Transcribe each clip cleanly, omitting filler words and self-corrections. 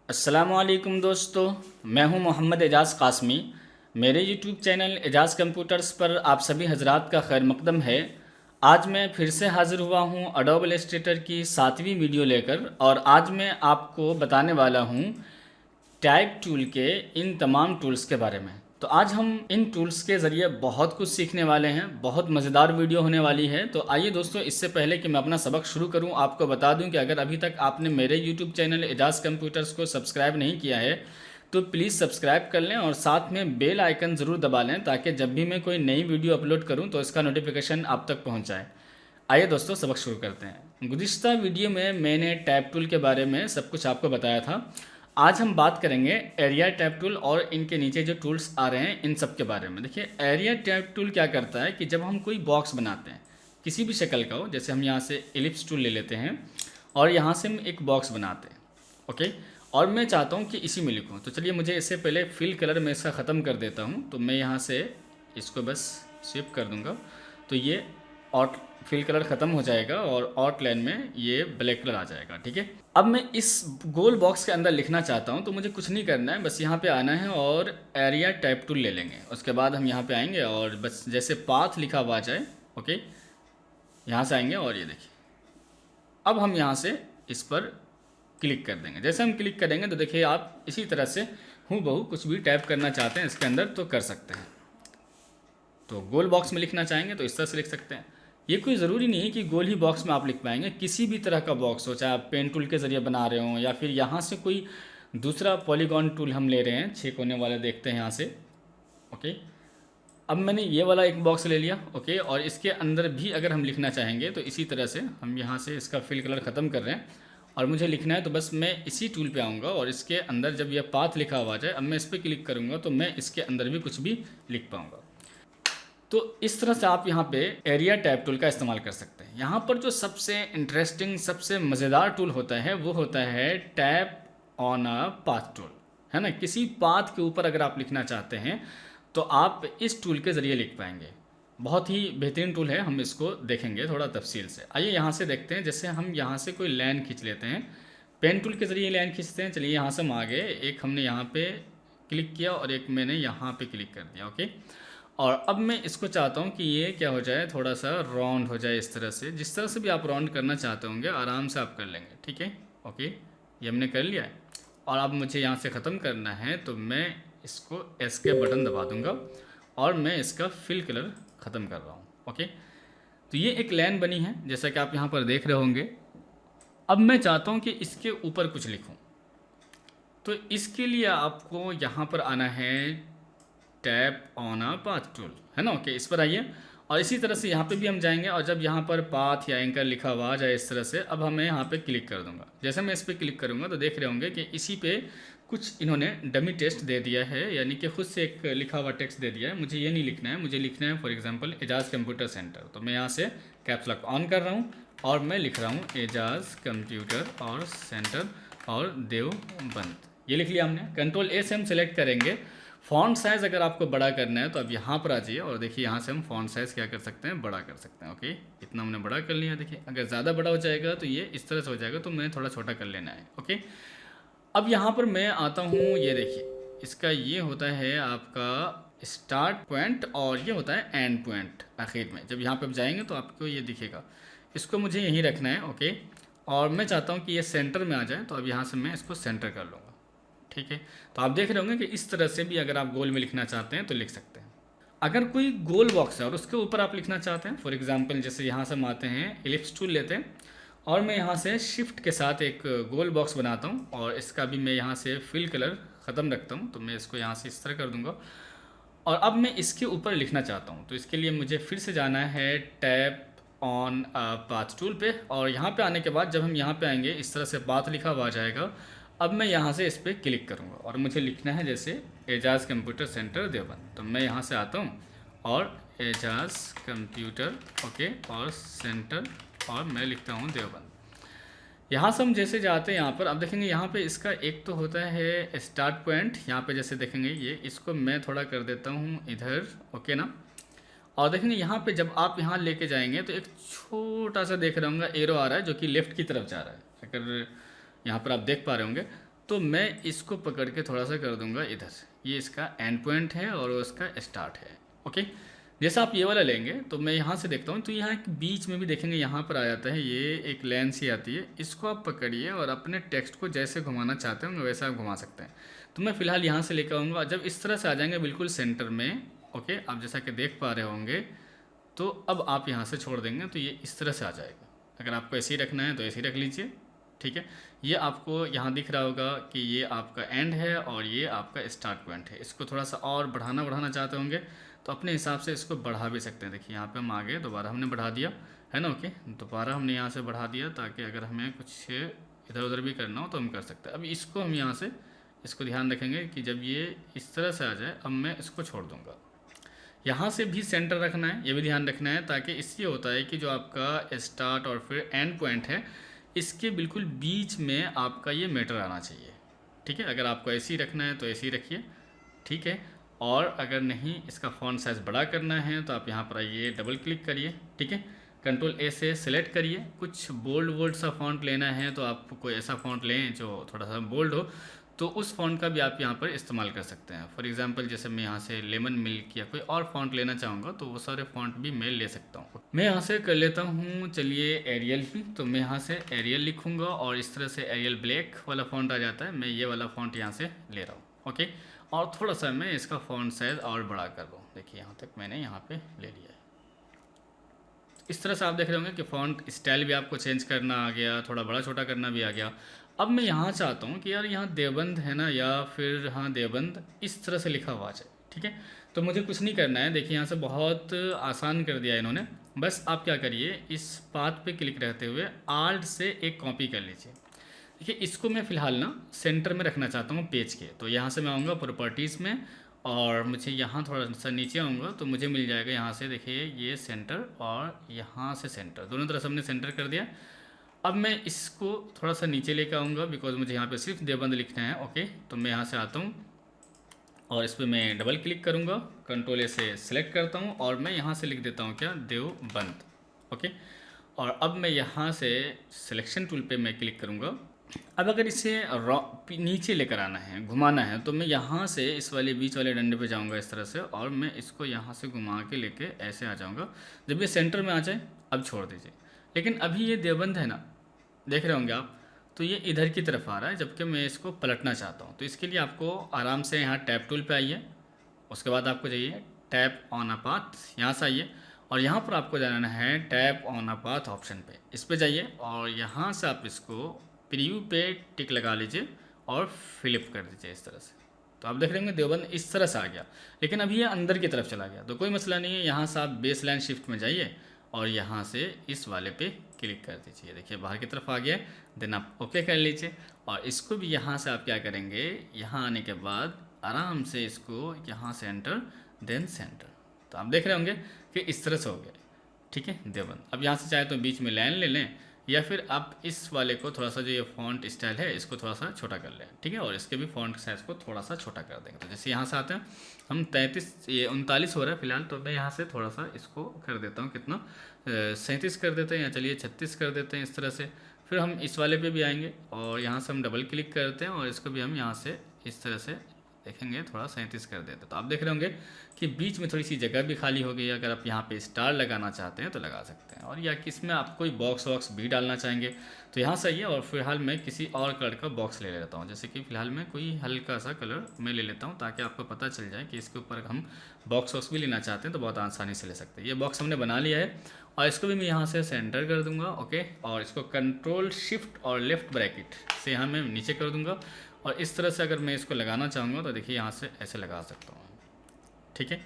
अस्सलामुअलैकुम दोस्तों, मैं हूं मोहम्मद एजाज़ कासमी। मेरे यूट्यूब चैनल एजाज़ कंप्यूटर्स पर आप सभी हजरात का खैर मकदम है। आज मैं फिर से हाज़िर हुआ हूं एडोब इलस्ट्रेटर की 7वीं वीडियो लेकर, और आज मैं आपको बताने वाला हूं टाइप टूल के इन तमाम टूल्स के बारे में। तो आज हम इन टूल्स के ज़रिए बहुत कुछ सीखने वाले हैं। बहुत मज़ेदार वीडियो होने वाली है। तो आइए दोस्तों, इससे पहले कि मैं अपना सबक शुरू करूं, आपको बता दूं कि अगर अभी तक आपने मेरे यूट्यूब चैनल एजाज़ कंप्यूटर्स को सब्सक्राइब नहीं किया है तो प्लीज़ सब्सक्राइब कर लें और साथ में बेल आइकन ज़रूर दबा लें, ताकि जब भी मैं कोई नई वीडियो अपलोड करूँ तो इसका नोटिफिकेशन आप तक पहुँच जाए। आइए दोस्तों, सबक शुरू करते हैं। गुज़िश्ता वीडियो में मैंने टैब टूल के बारे में सब कुछ आपको बताया था। आज हम बात करेंगे एरिया टैब टूल और इनके नीचे जो टूल्स आ रहे हैं इन सब के बारे में। देखिए, एरिया टैब टूल क्या करता है कि जब हम कोई बॉक्स बनाते हैं, किसी भी शक्ल का हो, जैसे हम यहाँ से एलिप्स टूल ले लेते हैं और यहाँ से हम एक बॉक्स बनाते हैं, ओके। और मैं चाहता हूँ कि इसी में लिखूँ, तो चलिए मुझे इससे पहले फिल कलर में इसका ख़त्म कर देता हूँ। तो मैं यहाँ से इसको बस स्विप कर दूँगा, तो ये आउट फिल कलर ख़त्म हो जाएगा और आउटलाइन में ये ब्लैक कलर आ जाएगा, ठीक है। अब मैं इस गोल बॉक्स के अंदर लिखना चाहता हूँ, तो मुझे कुछ नहीं करना है, बस यहाँ पे आना है और एरिया टाइप टूल ले लेंगे। उसके बाद हम यहाँ पे आएंगे और बस जैसे पाथ लिखा हुआ आ जाए, ओके, यहाँ से आएंगे और ये देखिए, अब हम यहाँ से इस पर क्लिक कर देंगे। जैसे हम क्लिक करेंगे तो देखिए, आप इसी तरह से हूबहू कुछ भी टाइप करना चाहते हैं इसके अंदर तो कर सकते हैं। तो गोल बॉक्स में लिखना चाहेंगे तो इस तरह से लिख सकते हैं। ये कोई ज़रूरी नहीं है कि गोल ही बॉक्स में आप लिख पाएंगे, किसी भी तरह का बॉक्स हो, चाहे आप पेन टूल के ज़रिए बना रहे हो या फिर यहाँ से कोई दूसरा पॉलीगॉन टूल हम ले रहे हैं, 6 कोने वाला देखते हैं यहाँ से, ओके। अब मैंने ये वाला एक बॉक्स ले लिया, ओके, और इसके अंदर भी अगर हम लिखना चाहेंगे तो इसी तरह से हम यहाँ से इसका फिल कलर ख़त्म कर रहे हैं और मुझे लिखना है, तो बस मैं इसी टूल पे आऊँगा और इसके अंदर जब यह पाथ लिखा हुआ जाए, अब मैं इस पर क्लिक करूँगा तो मैं इसके अंदर भी कुछ भी लिख पाऊँगा। तो इस तरह से आप यहाँ पे एरिया टैब टूल का इस्तेमाल कर सकते हैं। यहाँ पर जो सबसे इंटरेस्टिंग, सबसे मज़ेदार टूल होता है वो होता है tap on a path tool, है ना। किसी पाथ के ऊपर अगर आप लिखना चाहते हैं तो आप इस टूल के ज़रिए लिख पाएंगे। बहुत ही बेहतरीन टूल है, हम इसको देखेंगे थोड़ा तफसील से। आइए यहाँ से देखते हैं। जैसे हम यहाँ से कोई लाइन खींच लेते हैं, पेन टूल के ज़रिए लाइन खींचते हैं। चलिए यहाँ से हम आ गए, एक हमने यहाँ पे क्लिक किया और एक मैंने यहाँ पे क्लिक कर दिया, ओके। और अब मैं इसको चाहता हूँ कि ये क्या हो जाए, थोड़ा सा राउंड हो जाए इस तरह से। जिस तरह से भी आप राउंड करना चाहते होंगे आराम से आप कर लेंगे, ठीक है, ओके। ये हमने कर लिया है और अब मुझे यहाँ से ख़त्म करना है, तो मैं इसको एस के बटन दबा दूँगा और मैं इसका फिल कलर ख़त्म कर रहा हूँ, ओके। तो ये एक लाइन बनी है जैसा कि आप यहाँ पर देख रहे होंगे। अब मैं चाहता हूँ कि इसके ऊपर कुछ लिखूँ, तो इसके लिए आपको यहाँ पर आना है tap on a path tool, है ना, ओके। इस पर आइए और इसी तरह से यहाँ पे भी हम जाएंगे और जब यहाँ पर पाथ या एंकर लिखा हुआ आ जाए इस तरह से, अब हमें यहाँ पे क्लिक कर दूंगा। जैसे मैं इस पर क्लिक करूँगा तो देख रहे होंगे कि इसी पे कुछ इन्होंने डमी टेक्स्ट दे दिया है, यानी कि खुद से एक लिखा हुआ टेक्स्ट दे दिया है। मुझे ये नहीं लिखना है, मुझे लिखना है for example Ejaz computer centre. तो मैं यहाँ से कैप्स लॉक ऑन कर रहा हूँ और मैं लिख रहा हूँ एजाज़ कंप्यूटर और सेंटर और देवबंद। ये लिख लिया हमने। कंट्रोल ए से हम सेलेक्ट करेंगे। फ़ॉन्ट साइज़ अगर आपको बड़ा करना है तो अब यहाँ पर आ जाइए और देखिए, यहाँ से हम फ़ॉन्ट साइज़ क्या कर सकते हैं, बड़ा कर सकते हैं, ओके। इतना हमने बड़ा कर लिया। देखिए, अगर ज़्यादा बड़ा हो जाएगा तो ये इस तरह से हो जाएगा, तो मैं थोड़ा छोटा कर लेना है, ओके। अब यहाँ पर मैं आता हूँ, ये देखिए, इसका ये होता है आपका स्टार्ट पॉइंट और ये होता है एंड पॉइंट आखिर में। जब यहाँ पर जाएंगे तो आपको ये दिखेगा, इसको मुझे यहीं रखना है, ओके। और मैं चाहता हूँ कि ये सेंटर में आ जाए, तो अब यहाँ से मैं इसको सेंटर कर लूँगा, ठीक है। तो आप देख रहे होंगे कि इस तरह से भी अगर आप गोल में लिखना चाहते हैं तो लिख सकते हैं। अगर कोई गोल बॉक्स है और उसके ऊपर आप लिखना चाहते हैं, फॉर एग्जांपल जैसे यहाँ से हम आते हैं, एलिप्स टूल लेते हैं और मैं यहाँ से शिफ्ट के साथ एक गोल बॉक्स बनाता हूँ और इसका भी मैं यहाँ से फिल कलर ख़त्म रखता हूँ, तो मैं इसको यहाँ से इस तरह कर दूँगा। और अब मैं इसके ऊपर लिखना चाहता हूँ, तो इसके लिए मुझे फिर से जाना है टैप ऑन पाथ टूल पे, और यहाँ पे आने के बाद जब हम यहाँ पे आएंगे इस तरह से पाथ लिखा हुआ आ जाएगा। अब मैं यहाँ से इस पर क्लिक करूँगा और मुझे लिखना है जैसे एजाज़ कंप्यूटर सेंटर देवबंद। तो मैं यहाँ से आता हूँ और एजाज़ कंप्यूटर, ओके, और सेंटर और मैं लिखता हूँ देवबंद। यहाँ से हम जैसे जाते हैं यहाँ पर, अब देखेंगे यहाँ पे इसका एक तो होता है स्टार्ट पॉइंट, यहाँ पे जैसे देखेंगे ये, इसको मैं थोड़ा कर देता हूँ इधर, ओके ना। और देखेंगे यहाँ पे जब आप यहाँ लेके जाएंगे तो एक छोटा सा देख रहे होंगे एरो आ रहा है जो कि लेफ़्ट की तरफ जा रहा है। अगर यहाँ पर आप देख पा रहे होंगे, तो मैं इसको पकड़ के थोड़ा सा कर दूंगा इधर से, ये इसका एंड पॉइंट है और वो इसका स्टार्ट है। ओके, जैसा आप ये वाला लेंगे तो मैं यहाँ से देखता हूँ, तो यहाँ एक बीच में भी देखेंगे यहाँ पर आ जाता है, ये एक लाइन सी आती है, इसको आप पकड़िए और अपने टेक्स्ट को जैसे घुमाना चाहते होंगे वैसा आप घुमा सकते हैं। तो मैं फ़िलहाल यहाँ से लेकर आऊँगा, जब इस तरह से आ जाएंगे बिल्कुल सेंटर में, ओके, आप जैसा कि देख पा रहे होंगे, तो अब आप यहाँ से छोड़ देंगे तो ये इस तरह से आ जाएगा। अगर आपको ऐसे ही रखना है तो ऐसे ही रख लीजिए, ठीक है। ये आपको यहाँ दिख रहा होगा कि ये आपका एंड है और ये आपका स्टार्ट पॉइंट है। इसको थोड़ा सा और बढ़ाना चाहते होंगे तो अपने हिसाब से इसको बढ़ा भी सकते हैं। देखिए यहाँ पे हम आ गए, दोबारा हमने बढ़ा दिया है ना, ओके, दोबारा हमने यहाँ से बढ़ा दिया ताकि अगर हमें कुछ इधर उधर भी करना हो तो हम कर सकते हैं। अब इसको हम यहाँ से, इसको ध्यान रखेंगे कि जब ये इस तरह से आ जाए, अब मैं इसको छोड़ दूँगा। यहाँ से भी सेंटर रखना है, ये भी ध्यान रखना है, ताकि इससे होता है कि जो आपका स्टार्ट और फिर एंड पॉइंट है, इसके बिल्कुल बीच में आपका ये मैटर आना चाहिए, ठीक है। अगर आपको ऐसे ही रखना है तो ऐसे ही रखिए, ठीक है। और अगर नहीं, इसका फ़ॉन्ट साइज़ बड़ा करना है तो आप यहाँ पर आइए, डबल क्लिक करिए, ठीक है, कंट्रोल ए से सिलेक्ट करिए। कुछ बोल्ड सा फ़ॉन्ट लेना है तो आप कोई ऐसा फ़ॉन्ट लें जो थोड़ा सा बोल्ड हो, तो उस फ़ॉन्ट का भी आप यहाँ पर इस्तेमाल कर सकते हैं। फॉर एग्जांपल जैसे मैं यहाँ से लेमन मिल्क या कोई और फ़ॉन्ट लेना चाहूँगा तो वो सारे फ़ॉन्ट भी मैं ले सकता हूँ। मैं यहाँ से कर लेता हूँ, चलिए एरियल ही, तो मैं यहाँ से एरियल लिखूँगा और इस तरह से एरियल ब्लैक वाला फ़ॉन्ट आ जाता है। मैं ये वाला फ़ॉन्ट यहाँ से ले रहा हूँ, ओके। और थोड़ा सा मैं इसका फ़ॉन्ट साइज़ और बड़ा कर दूँ, देखिए यहाँ तक मैंने यहाँ पर ले लिया है। इस तरह से आप देख रहे होंगे कि फ़ॉन्ट स्टाइल भी आपको चेंज करना आ गया, थोड़ा बड़ा छोटा करना भी आ गया। अब मैं यहाँ चाहता हूँ कि यार यहाँ देवबंद है ना, या फिर हाँ देवबंद इस तरह से लिखा हुआ जाए, ठीक है। तो मुझे कुछ नहीं करना है, देखिए यहाँ से बहुत आसान कर दिया इन्होंने। बस आप क्या करिए, इस पाथ पे क्लिक रहते हुए आल्ट से एक कॉपी कर लीजिए। देखिए इसको मैं फ़िलहाल ना सेंटर में रखना चाहता हूँ पेज के, तो यहाँ से मैं आऊँगा प्रॉपर्टीज़ में और मुझे यहाँ थोड़ा सा नीचे आऊँगा तो मुझे मिल जाएगा यहाँ से, देखिए ये सेंटर और यहाँ से सेंटर, दोनों तरफ हमने सेंटर कर दिया। अब मैं इसको थोड़ा सा नीचे लेकर आऊँगा बिकॉज मुझे यहाँ पे सिर्फ देवबंद लिखना है, ओके। तो मैं यहाँ से आता हूँ और इस पर मैं डबल क्लिक करूँगा, कंट्रोल ए से सिलेक्ट करता हूँ और मैं यहाँ से लिख देता हूँ क्या, देवबंद, ओके। और अब मैं यहाँ से सिलेक्शन टूल पे मैं क्लिक करूँगा। अब अगर इसे नीचे लेकर आना है, घुमाना है, तो मैं यहाँ से इस वाले बीच वाले डंडे पे जाऊँगा इस तरह से, और मैं इसको यहाँ से घुमा के लेके ऐसे आ जाऊँगा। जब ये सेंटर में आ जाए अब छोड़ दीजिए। लेकिन अभी ये देवबंद है ना, देख रहे होंगे आप, तो ये इधर की तरफ आ रहा है, जबकि मैं इसको पलटना चाहता हूँ। तो इसके लिए आपको आराम से यहाँ टैप टूल पे आइए, उसके बाद आपको जाइए टैप ऑन अ पाथ, यहाँ से आइए और यहाँ पर आपको जाना है tap on a path option पे, इस पे जाइए और यहाँ से आप इसको प्रीव्यू पे टिक लगा लीजिए और फ्लिप कर दीजिए इस तरह से। तो आप देख रहे होंगे देवबंद इस तरह से आ गया, लेकिन अभी ये अंदर की तरफ चला गया, तो कोई मसला नहीं है। यहाँ से आप बेस लाइन शिफ्ट में जाइए और यहाँ से इस वाले पे क्लिक कर दीजिए, देखिए बाहर की तरफ आ गया। देन आप ओके कर लीजिए और इसको भी यहाँ से आप क्या करेंगे, यहाँ आने के बाद आराम से इसको यहाँ से एंटर, देन सेंटर। तो आप देख रहे होंगे कि इस तरह से हो गया, ठीक है, देवबंद। अब यहाँ से चाहे तो बीच में लाइन ले लें या फिर आप इस वाले को थोड़ा सा, जो ये फ़ॉन्ट स्टाइल है इसको थोड़ा सा छोटा कर लें, ठीक है, और इसके भी फ़ॉन्ट साइज़ को थोड़ा सा छोटा कर देंगे। तो जैसे यहाँ से आते हैं हम 33, ये 39 हो रहा है फ़िलहाल, तो मैं यहाँ से थोड़ा सा इसको कर देता हूँ, कितना 37 कर देते हैं, या चलिए 36 कर देते हैं इस तरह से। फिर हम इस वाले पे भी आएंगे और यहाँ से हम डबल क्लिक करते हैं और इसको भी हम यहाँ से इस तरह से देखेंगे, थोड़ा 37 कर देते हैं। तो आप देख रहे होंगे कि बीच में थोड़ी सी जगह भी खाली हो गई। अगर आप यहाँ पे स्टार लगाना चाहते हैं तो लगा सकते हैं, और या किसमें आप कोई बॉक्स वॉक्स भी डालना चाहेंगे तो यहाँ से आइए। और फिलहाल मैं किसी और कलर का बॉक्स ले लेता हूँ, जैसे कि फ़िलहाल मैं कोई हल्का सा कलर मैं ले लेता हूँ, ताकि आपको पता चल जाए कि इसके ऊपर हम बॉक्स वॉक्स भी लेना चाहते हैं तो बहुत आसानी से ले सकते हैं। ये बॉक्स हमने बना लिया है और इसको भी मैं यहाँ से सेंटर कर दूँगा, ओके। और इसको कंट्रोल शिफ्ट और लेफ़्ट ब्रैकेट से यहाँ मैं नीचे कर दूँगा और इस तरह से अगर मैं इसको लगाना चाहूँगा तो देखिए यहाँ से ऐसे लगा सकता हूँ, ठीक है।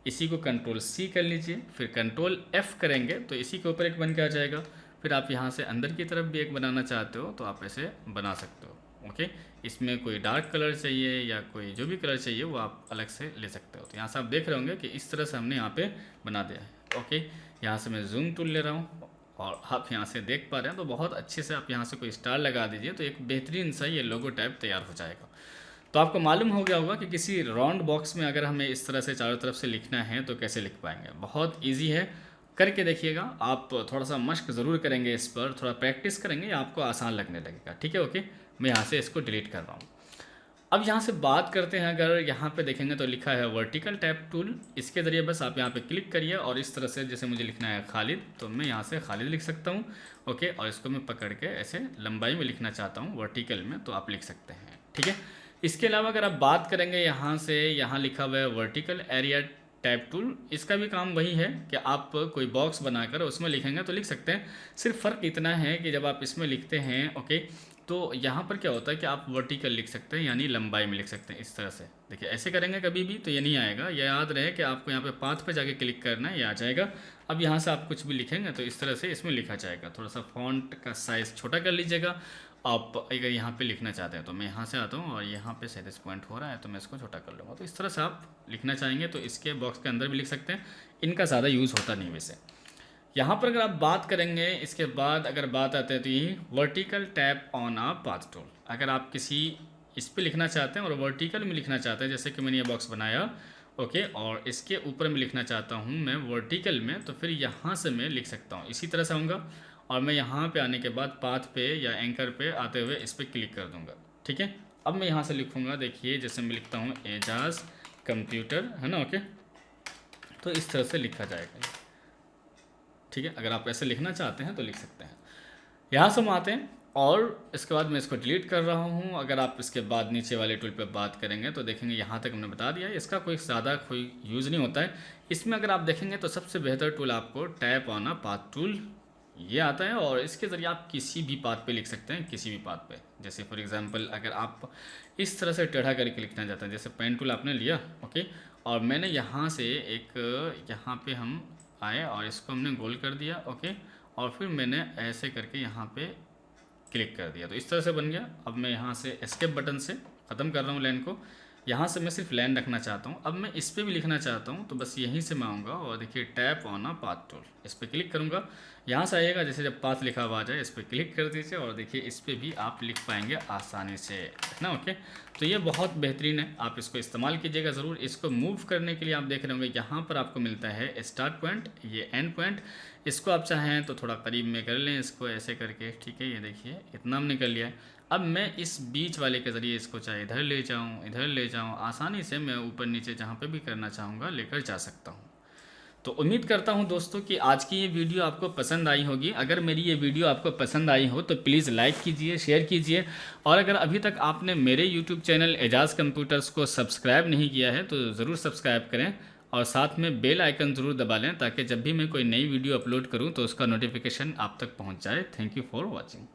इसी को कंट्रोल सी कर लीजिए, फिर कंट्रोल एफ़ करेंगे तो इसी के ऊपर एक बन के आ जाएगा। फिर आप यहाँ से अंदर की तरफ भी एक बनाना चाहते हो तो आप ऐसे बना सकते हो, ओके। इसमें कोई डार्क कलर चाहिए या कोई जो भी कलर चाहिए वो आप अलग से ले सकते हो। तो यहाँ से आप देख रहे होंगे कि इस तरह से हमने यहाँ पे बना दिया है, ओके। यहाँ से मैं जूम टूल ले रहा हूँ और आप यहाँ से देख पा रहे हैं, तो बहुत अच्छे से आप यहाँ से कोई स्टार लगा दीजिए तो एक बेहतरीन सा ये लोगो टाइप तैयार हो जाएगा। तो आपको मालूम हो गया होगा कि किसी राउंड बॉक्स में अगर हमें इस तरह से चारों तरफ से लिखना है तो कैसे लिख पाएंगे। बहुत ईजी है, करके देखिएगा। आप थोड़ा सा मश्क ज़रूर करेंगे, इस पर थोड़ा प्रैक्टिस करेंगे, आपको आसान लगने लगेगा, ठीक है, ओके। मैं यहाँ से इसको डिलीट कर रहा हूँ। अब यहाँ से बात करते हैं, अगर यहाँ पे देखेंगे तो लिखा है वर्टिकल टैब टूल। इसके ज़रिए बस आप यहाँ पे क्लिक करिए और इस तरह से, जैसे मुझे लिखना है खालिद, तो मैं यहाँ से खालिद लिख सकता हूँ। ओके, और इसको मैं पकड़ के ऐसे लंबाई में लिखना चाहता हूँ वर्टिकल में, तो आप लिख सकते हैं। ठीक है, इसके अलावा अगर आप बात करेंगे यहाँ से, यहाँ लिखा हुआ है वर्टिकल एरिया टैब टूल। इसका भी काम वही है कि आप कोई बॉक्स बनाकर उसमें लिखेंगे तो लिख सकते हैं। सिर्फ फ़र्क इतना है कि जब आप इसमें लिखते हैं, ओके, तो यहाँ पर क्या होता है कि आप वर्टिकल लिख सकते हैं, यानी लंबाई में लिख सकते हैं इस तरह से। देखिए ऐसे करेंगे कभी भी तो ये नहीं आएगा। यह याद रहे कि आपको यहाँ पे पाथ पे जाके क्लिक करना है, ये आ जाएगा। अब यहाँ से आप कुछ भी लिखेंगे तो इस तरह से इसमें लिखा जाएगा। थोड़ा सा फॉन्ट का साइज़ छोटा कर लीजिएगा। आप अगर यहाँ पे लिखना चाहते हैं तो मैं यहाँ से आता हूँ और यहाँ पे 37 पॉइंट हो रहा है तो मैं इसको छोटा कर लूँगा। तो इस तरह से आप लिखना चाहेंगे तो इसके बॉक्स के अंदर भी लिख सकते हैं। इनका ज़्यादा यूज़ होता नहीं वैसे। यहाँ पर अगर आप बात करेंगे, इसके बाद अगर बात आते हैं तो ये vertical tap on a path tool. अगर आप किसी इस पे लिखना चाहते हैं और वर्टिकल में लिखना चाहते हैं, जैसे कि मैंने ये बॉक्स बनाया, ओके, और इसके ऊपर में लिखना चाहता हूँ मैं वर्टिकल में, तो फिर यहाँ से मैं लिख सकता हूँ। इसी तरह से आऊँगा और मैं यहाँ पे आने के बाद पाथ पे या एंकर पे आते हुए इस पर क्लिक कर दूँगा। ठीक है, अब मैं यहाँ से लिखूँगा, देखिए जैसे मैं लिखता हूँ एजाज कंप्यूटर, है ना, ओके, तो इस तरह से लिखा जाएगा। ठीक है, अगर आप ऐसे लिखना चाहते हैं तो लिख सकते हैं। यहाँ से हम आते हैं और इसके बाद मैं इसको डिलीट कर रहा हूँ। अगर आप इसके बाद नीचे वाले टूल पे बात करेंगे तो देखेंगे यहाँ तक हमने बता दिया है। इसका कोई ज़्यादा कोई यूज़ नहीं होता है। इसमें अगर आप देखेंगे तो सबसे बेहतर टूल आपको tap on a path tool ये आता है और इसके ज़रिए आप किसी भी पाथ पे लिख सकते हैं, किसी भी पाथ पे। जैसे फॉर एग्जांपल अगर आप इस तरह से टेढ़ा करके लिखना चाहते हैं, जैसे पेन टूल आपने लिया, ओके, और मैंने यहाँ से एक यहाँ पे हम आए और इसको हमने गोल कर दिया, ओके, और फिर मैंने ऐसे करके यहाँ पे क्लिक कर दिया, तो इस तरह से बन गया। अब मैं यहाँ से एस्केप बटन से ख़त्म कर रहा हूँ लाइन को। यहाँ से मैं सिर्फ लाइन रखना चाहता हूँ। अब मैं इस पर भी लिखना चाहता हूँ तो बस यहीं से मैं आऊँगा और देखिए tap on a path tool, इस पर क्लिक करूँगा। यहाँ से आइएगा, जैसे जब पाथ लिखा हुआ आ जाए इस पर क्लिक कर दीजिए और देखिए इस पर भी आप लिख पाएंगे आसानी से, है ना, ओके। तो ये बहुत बेहतरीन है, आप इसको इस्तेमाल कीजिएगा ज़रूर। इसको मूव करने के लिए आप देख रहे होंगे यहाँ पर आपको मिलता है स्टार्ट पॉइंट, ये एंड पॉइंट। इसको आप चाहें तो थोड़ा करीब में कर लें इसको ऐसे करके, ठीक है, ये देखिए इतना हमने कर लिया है। अब मैं इस बीच वाले के ज़रिए इसको चाहे इधर ले जाऊँ, इधर ले जाऊँ, आसानी से मैं ऊपर नीचे जहाँ पे भी करना चाहूँगा लेकर जा सकता हूँ। तो उम्मीद करता हूँ दोस्तों कि आज की ये वीडियो आपको पसंद आई होगी। अगर मेरी ये वीडियो आपको पसंद आई हो तो प्लीज़ लाइक कीजिए, शेयर कीजिए, और अगर अभी तक आपने मेरे यूट्यूब चैनल एजाज कंप्यूटर्स को सब्सक्राइब नहीं किया है तो ज़रूर सब्सक्राइब करें और साथ में बेल आइकन ज़रूर दबा लें ताकि जब भी मैं कोई नई वीडियो अपलोड करूँ तो उसका नोटिफिकेशन आप तक पहुँच जाए। Thank you for watching.